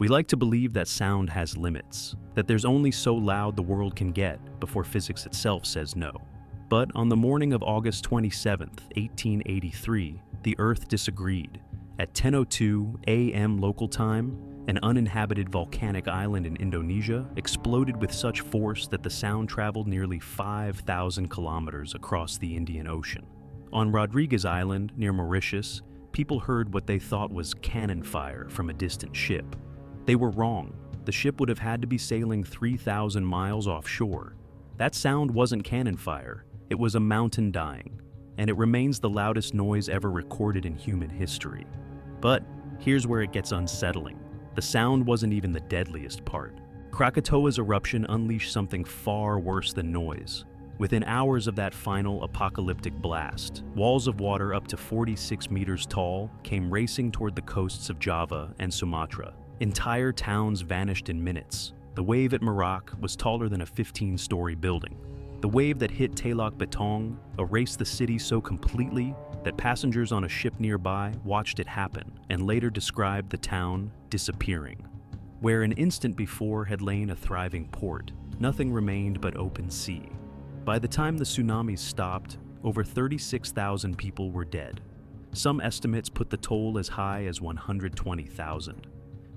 We like to believe that sound has limits, that there's only so loud the world can get before physics itself says no. But on the morning of August 27, 1883, the Earth disagreed. At 10:02 a.m. local time, an uninhabited volcanic island in Indonesia exploded with such force that the sound traveled nearly 5,000 kilometers across the Indian Ocean. On Rodriguez Island, near Mauritius, people heard what they thought was cannon fire from a distant ship. They were wrong. The ship would have had to be sailing 3,000 miles offshore. That sound wasn't cannon fire, it was a mountain dying, and it remains the loudest noise ever recorded in human history. But here's where it gets unsettling. The sound wasn't even the deadliest part. Krakatoa's eruption unleashed something far worse than noise. Within hours of that final apocalyptic blast, walls of water up to 46 meters tall came racing toward the coasts of Java and Sumatra. Entire towns vanished in minutes. The wave at Merak was taller than a 15-story building. The wave that hit Teluk Betong erased the city so completely that passengers on a ship nearby watched it happen and later described the town disappearing. Where an instant before had lain a thriving port, nothing remained but open sea. By the time the tsunami stopped, over 36,000 people were dead. Some estimates put the toll as high as 120,000.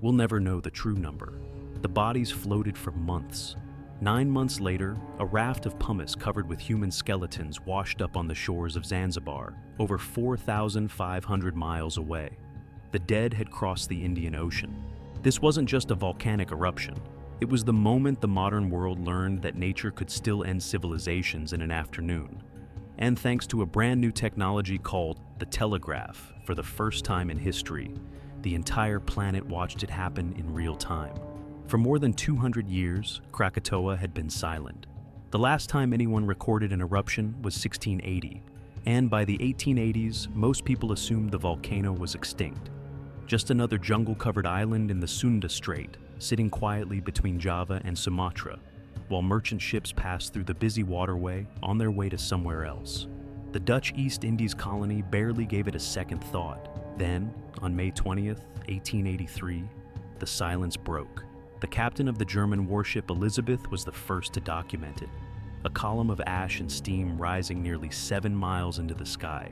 We'll never know the true number. The bodies floated for months. 9 months later, a raft of pumice covered with human skeletons washed up on the shores of Zanzibar, over 4,500 miles away. The dead had crossed the Indian Ocean. This wasn't just a volcanic eruption. It was the moment the modern world learned that nature could still end civilizations in an afternoon. And thanks to a brand new technology called the telegraph, for the first time in history, the entire planet watched it happen in real time. For more than 200 years, Krakatoa had been silent. The last time anyone recorded an eruption was 1680, and by the 1880s, most people assumed the volcano was extinct. Just another jungle-covered island in the Sunda Strait, sitting quietly between Java and Sumatra, while merchant ships passed through the busy waterway on their way to somewhere else. The Dutch East Indies colony barely gave it a second thought. Then, on May 20th, 1883, the silence broke. The captain of the German warship Elizabeth was the first to document it. A column of ash and steam rising nearly 7 miles into the sky,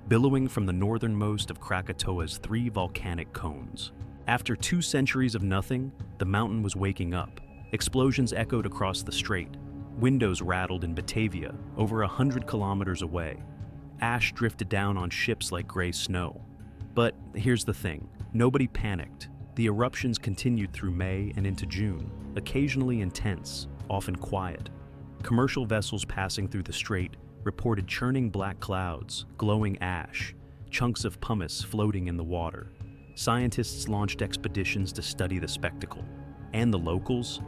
billowing from the northernmost of Krakatoa's 3 volcanic cones. After 2 centuries of nothing, the mountain was waking up. Explosions echoed across the strait. Windows rattled in Batavia, over 100 kilometers away. Ash drifted down on ships like gray snow. But here's the thing, nobody panicked. The eruptions continued through May and into June, occasionally intense, often quiet. Commercial vessels passing through the strait reported churning black clouds, glowing ash, chunks of pumice floating in the water. Scientists launched expeditions to study the spectacle. And the locals?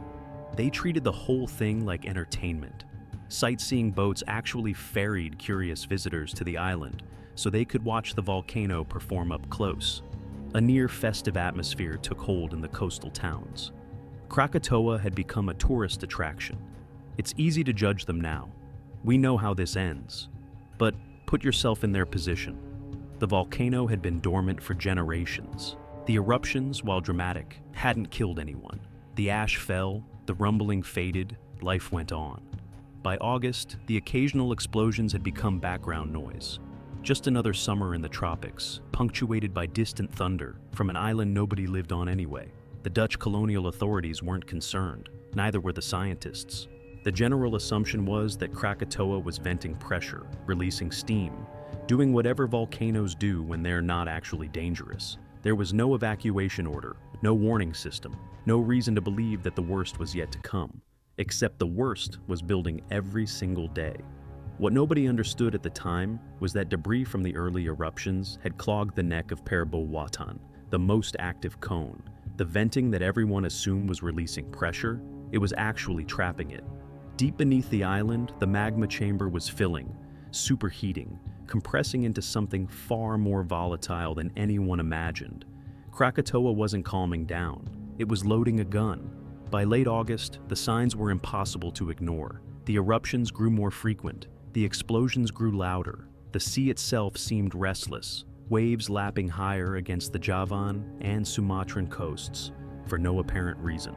They treated the whole thing like entertainment. Sightseeing boats actually ferried curious visitors to the island so they could watch the volcano perform up close. A near-festive atmosphere took hold in the coastal towns. Krakatoa had become a tourist attraction. It's easy to judge them now. We know how this ends. But put yourself in their position. The volcano had been dormant for generations. The eruptions, while dramatic, hadn't killed anyone. The ash fell, the rumbling faded, life went on. By August, the occasional explosions had become background noise. Just another summer in the tropics, punctuated by distant thunder from an island nobody lived on anyway. The Dutch colonial authorities weren't concerned, neither were the scientists. The general assumption was that Krakatoa was venting pressure, releasing steam, doing whatever volcanoes do when they're not actually dangerous. There was no evacuation order, no warning system, no reason to believe that the worst was yet to come, except the worst was building every single day. What nobody understood at the time was that debris from the early eruptions had clogged the neck of Perabowatan, the most active cone. The venting that everyone assumed was releasing pressure, it was actually trapping it. Deep beneath the island, the magma chamber was filling, superheating, compressing into something far more volatile than anyone imagined. Krakatoa wasn't calming down, it was loading a gun. By late August, the signs were impossible to ignore. The eruptions grew more frequent, the explosions grew louder, the sea itself seemed restless, waves lapping higher against the Javan and Sumatran coasts. for no apparent reason.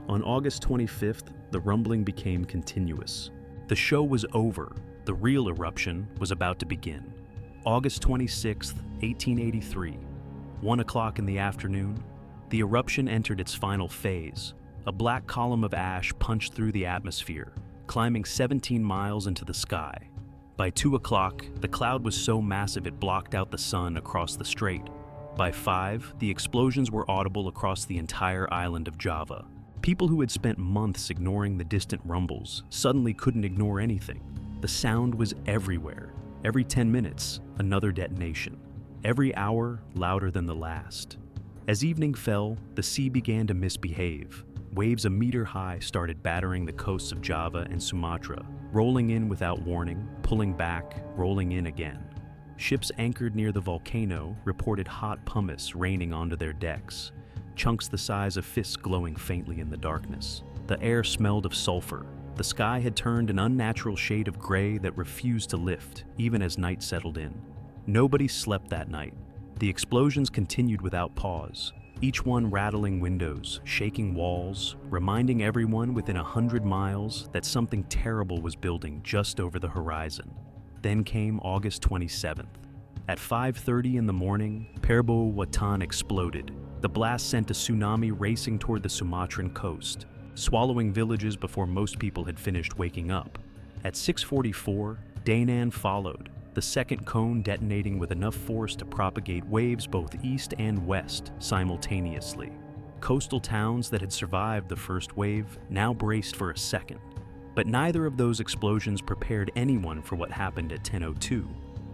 On August 25th, the rumbling became continuous. The show was over. The real eruption was about to begin. August 26th, 1883, 1 o'clock in the afternoon, the eruption entered its final phase. A black column of ash punched through the atmosphere, climbing 17 miles into the sky. By 2 o'clock, the cloud was so massive it blocked out the sun across the strait. By 5, the explosions were audible across the entire island of Java. People who had spent months ignoring the distant rumbles suddenly couldn't ignore anything. The sound was everywhere. Every 10 minutes, another detonation. Every hour, louder than the last. As evening fell, the sea began to misbehave. Waves a meter high started battering the coasts of Java and Sumatra, rolling in without warning, pulling back, rolling in again. Ships anchored near the volcano reported hot pumice raining onto their decks, chunks the size of fists glowing faintly in the darkness. The air smelled of sulfur. The sky had turned an unnatural shade of gray that refused to lift, even as night settled in. Nobody slept that night. The explosions continued without pause, each one rattling windows, shaking walls, reminding everyone within 100 miles that something terrible was building just over the horizon. Then came August 27th. At 5:30 in the morning, Perbo Watan exploded. The blast sent a tsunami racing toward the Sumatran coast, swallowing villages before most people had finished waking up. At 6:44, Dainan followed, the second cone detonating with enough force to propagate waves both east and west simultaneously. Coastal towns that had survived the first wave now braced for a second. But neither of those explosions prepared anyone for what happened at 10:02.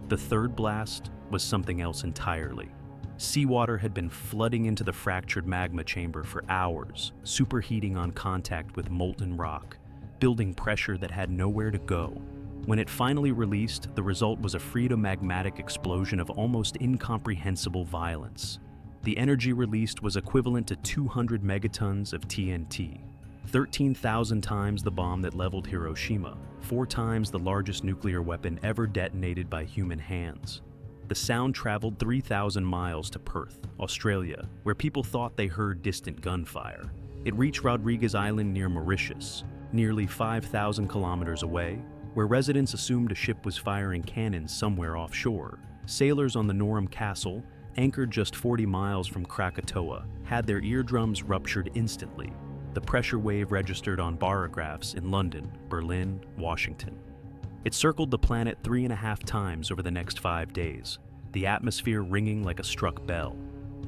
The third blast was something else entirely. Seawater had been flooding into the fractured magma chamber for hours, superheating on contact with molten rock, building pressure that had nowhere to go. When it finally released, the result was a phreatomagmatic explosion of almost incomprehensible violence. The energy released was equivalent to 200 megatons of TNT, 13,000 times the bomb that leveled Hiroshima, 4 times the largest nuclear weapon ever detonated by human hands. The sound traveled 3,000 miles to Perth, Australia, where people thought they heard distant gunfire. It reached Rodriguez Island near Mauritius, nearly 5,000 kilometers away, where residents assumed a ship was firing cannons somewhere offshore. Sailors on the Norham Castle, anchored just 40 miles from Krakatoa, had their eardrums ruptured instantly. The pressure wave registered on barographs in London, Berlin, Washington. It circled the planet 3.5 times over the next 5 days, the atmosphere ringing like a struck bell.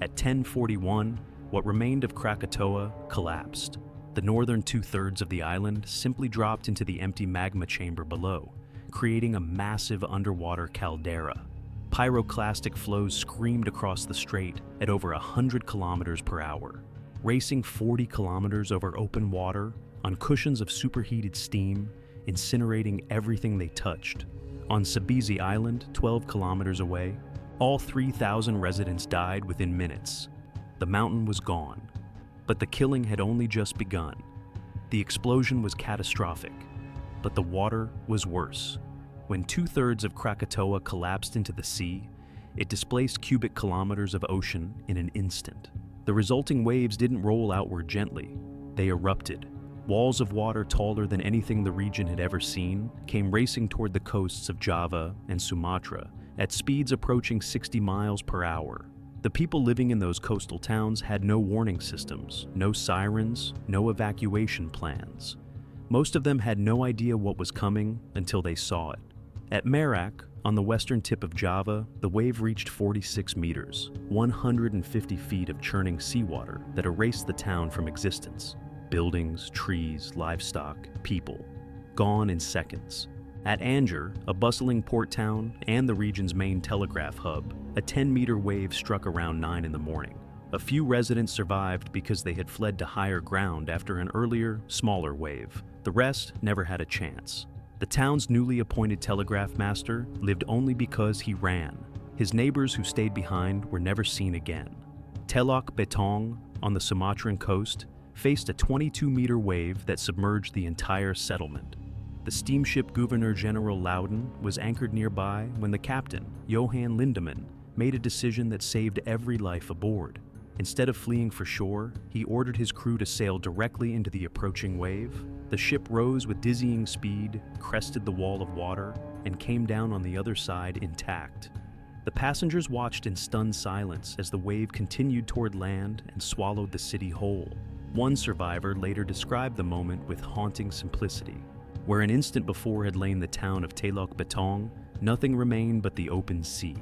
At 10:41, what remained of Krakatoa collapsed. The northern 2/3 of the island simply dropped into the empty magma chamber below, creating a massive underwater caldera. Pyroclastic flows screamed across the strait at over 100 kilometers per hour, racing 40 kilometers over open water on cushions of superheated steam, incinerating everything they touched. On Sabisi Island, 12 kilometers away, all 3,000 residents died within minutes. The mountain was gone, but the killing had only just begun. The explosion was catastrophic, but the water was worse. When 2/3 of Krakatoa collapsed into the sea, it displaced cubic kilometers of ocean in an instant. The resulting waves didn't roll outward gently. They erupted. Walls of water taller than anything the region had ever seen came racing toward the coasts of Java and Sumatra at speeds approaching 60 miles per hour. The people living in those coastal towns had no warning systems, no sirens, no evacuation plans. Most of them had no idea what was coming until they saw it. At Merak, on the western tip of Java, the wave reached 46 meters, 150 feet of churning seawater that erased the town from existence. Buildings, trees, livestock, people, gone in seconds. At Anger, a bustling port town and the region's main telegraph hub, a 10-meter wave struck around 9 in the morning. A few residents survived because they had fled to higher ground after an earlier, smaller wave. The rest never had a chance. The town's newly appointed telegraph master lived only because he ran. His neighbors who stayed behind were never seen again. Telok Betong, on the Sumatran coast, faced a 22-meter wave that submerged the entire settlement. The steamship Governor General Loudon was anchored nearby when the captain, Johan Lindemann, made a decision that saved every life aboard. Instead of fleeing for shore, he ordered his crew to sail directly into the approaching wave. The ship rose with dizzying speed, crested the wall of water, and came down on the other side intact. The passengers watched in stunned silence as the wave continued toward land and swallowed the city whole. One survivor later described the moment with haunting simplicity. Where an instant before had lain the town of Telok Betong, nothing remained but the open sea.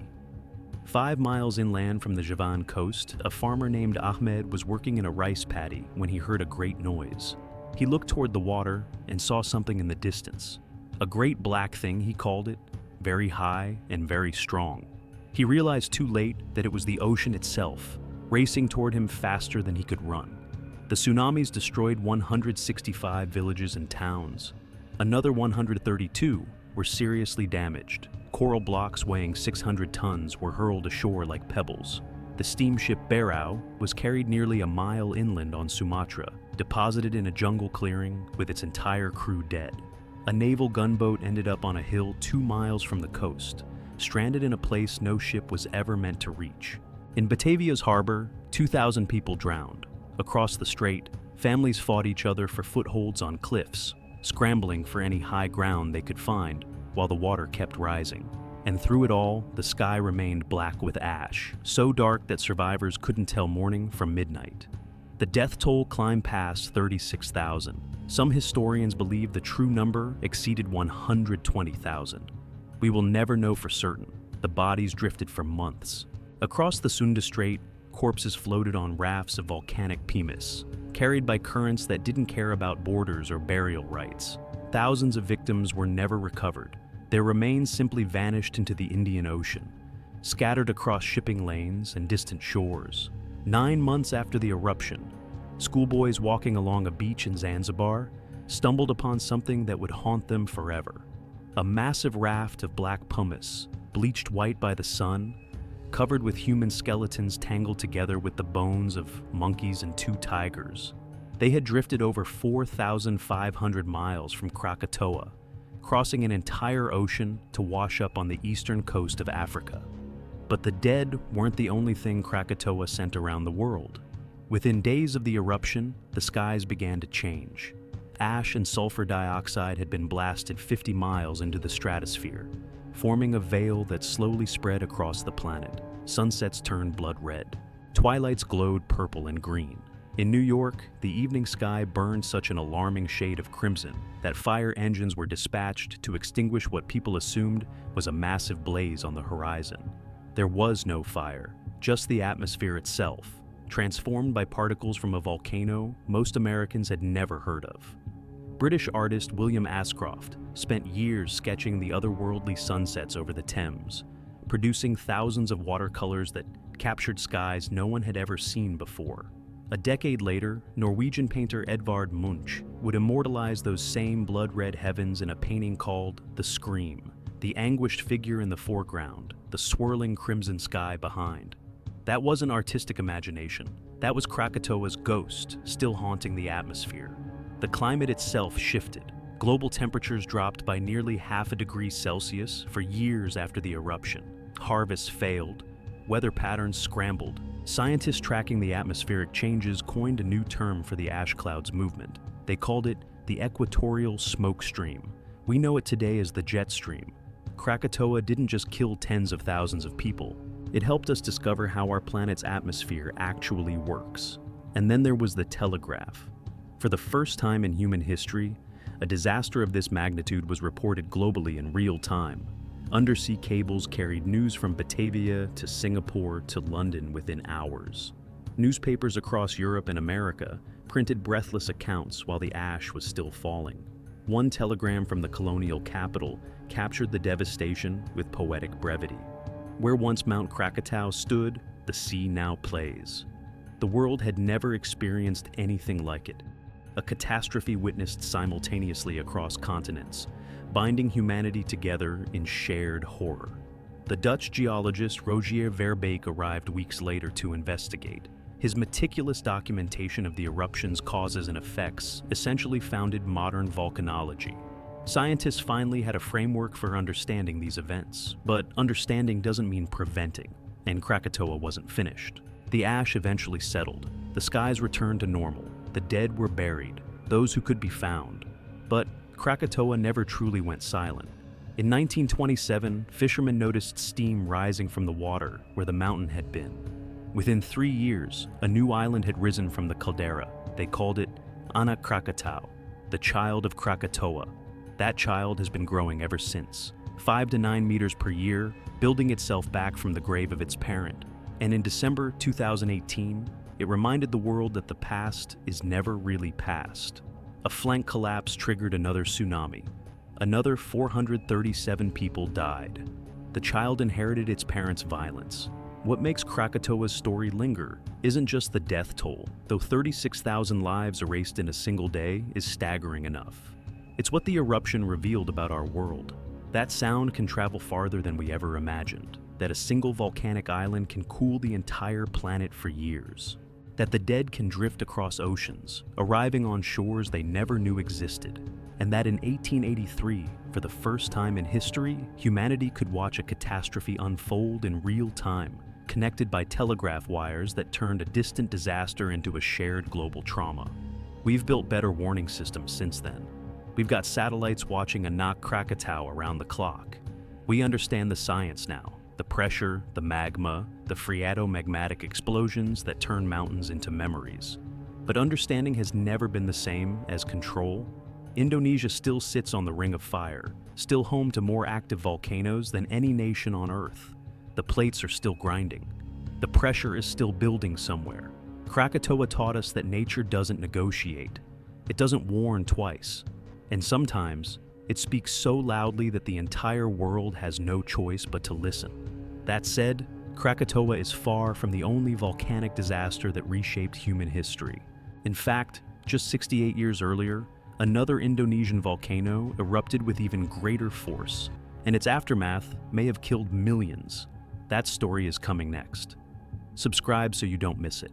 5 miles inland from the Javan coast, a farmer named Ahmed was working in a rice paddy when he heard a great noise. He looked toward the water and saw something in the distance. A great black thing, he called it, very high and very strong. He realized too late that it was the ocean itself, racing toward him faster than he could run. The tsunamis destroyed 165 villages and towns. Another 132 were seriously damaged. Coral blocks weighing 600 tons were hurled ashore like pebbles. The steamship Berau was carried nearly a mile inland on Sumatra, deposited in a jungle clearing with its entire crew dead. A naval gunboat ended up on a hill 2 miles from the coast, stranded in a place no ship was ever meant to reach. In Batavia's harbor, 2,000 people drowned. Across the strait, families fought each other for footholds on cliffs, scrambling for any high ground they could find while the water kept rising. And through it all, the sky remained black with ash, so dark that survivors couldn't tell morning from midnight. The death toll climbed past 36,000. Some historians believe the true number exceeded 120,000. We will never know for certain. The bodies drifted for months. Across the Sunda Strait, corpses floated on rafts of volcanic pumice, carried by currents that didn't care about borders or burial rites. Thousands of victims were never recovered. Their remains simply vanished into the Indian Ocean, scattered across shipping lanes and distant shores. 9 months after the eruption, schoolboys walking along a beach in Zanzibar stumbled upon something that would haunt them forever. A massive raft of black pumice, bleached white by the sun, covered with human skeletons tangled together with the bones of monkeys and 2 tigers. They had drifted over 4,500 miles from Krakatoa, crossing an entire ocean to wash up on the eastern coast of Africa. But the dead weren't the only thing Krakatoa sent around the world. Within days of the eruption, the skies began to change. Ash and sulfur dioxide had been blasted 50 miles into the stratosphere, forming a veil that slowly spread across the planet. Sunsets turned blood red. Twilights glowed purple and green. In New York, the evening sky burned such an alarming shade of crimson that fire engines were dispatched to extinguish what people assumed was a massive blaze on the horizon. There was no fire, just the atmosphere itself, transformed by particles from a volcano most Americans had never heard of. British artist William Ashcroft spent years sketching the otherworldly sunsets over the Thames, producing thousands of watercolors that captured skies no one had ever seen before. A decade later, Norwegian painter Edvard Munch would immortalize those same blood-red heavens in a painting called The Scream, the anguished figure in the foreground, the swirling crimson sky behind. That wasn't artistic imagination. That was Krakatoa's ghost, still haunting the atmosphere. The climate itself shifted. Global temperatures dropped by nearly half a degree Celsius for years after the eruption. Harvests failed. Weather patterns scrambled. Scientists tracking the atmospheric changes coined a new term for the ash clouds movement. They called it the equatorial smoke stream. We know it today as the jet stream. Krakatoa didn't just kill tens of thousands of people. It helped us discover how our planet's atmosphere actually works. And then there was the telegraph. For the first time in human history, a disaster of this magnitude was reported globally in real time. Undersea cables carried news from Batavia to Singapore to London within hours. Newspapers across Europe and America printed breathless accounts while the ash was still falling. One telegram from the colonial capital captured the devastation with poetic brevity. Where once Mount Krakatau stood, the sea now plays. The world had never experienced anything like it. A catastrophe witnessed simultaneously across continents, binding humanity together in shared horror. The Dutch geologist Rogier Verbeek arrived weeks later to investigate. His meticulous documentation of the eruption's causes and effects essentially founded modern volcanology. Scientists finally had a framework for understanding these events, but understanding doesn't mean preventing, and Krakatoa wasn't finished. The ash eventually settled. The skies returned to normal. The dead were buried, those who could be found. But Krakatoa never truly went silent. In 1927, fishermen noticed steam rising from the water where the mountain had been. Within 3 years, a new island had risen from the caldera. They called it Anak Krakatau, the child of Krakatoa. That child has been growing ever since, 5 to 9 meters per year, building itself back from the grave of its parent. And in December 2018, it reminded the world that the past is never really past. A flank collapse triggered another tsunami. Another 437 people died. The child inherited its parents' violence. What makes Krakatoa's story linger isn't just the death toll, though 36,000 lives erased in a single day is staggering enough. It's what the eruption revealed about our world. That sound can travel farther than we ever imagined, that a single volcanic island can cool the entire planet for years, that the dead can drift across oceans, arriving on shores they never knew existed, and that in 1883, for the first time in history, humanity could watch a catastrophe unfold in real time, connected by telegraph wires that turned a distant disaster into a shared global trauma. We've built better warning systems since then. We've got satellites watching Anak Krakatau around the clock. We understand the science now, the pressure, the magma, the phreatomagmatic explosions that turn mountains into memories. But understanding has never been the same as control. Indonesia still sits on the Ring of Fire, still home to more active volcanoes than any nation on Earth. The plates are still grinding. The pressure is still building somewhere. Krakatoa taught us that nature doesn't negotiate. It doesn't warn twice. And sometimes, it speaks so loudly that the entire world has no choice but to listen. That said, Krakatoa is far from the only volcanic disaster that reshaped human history. In fact, just 68 years earlier, another Indonesian volcano erupted with even greater force, and its aftermath may have killed millions. That story is coming next. Subscribe so you don't miss it.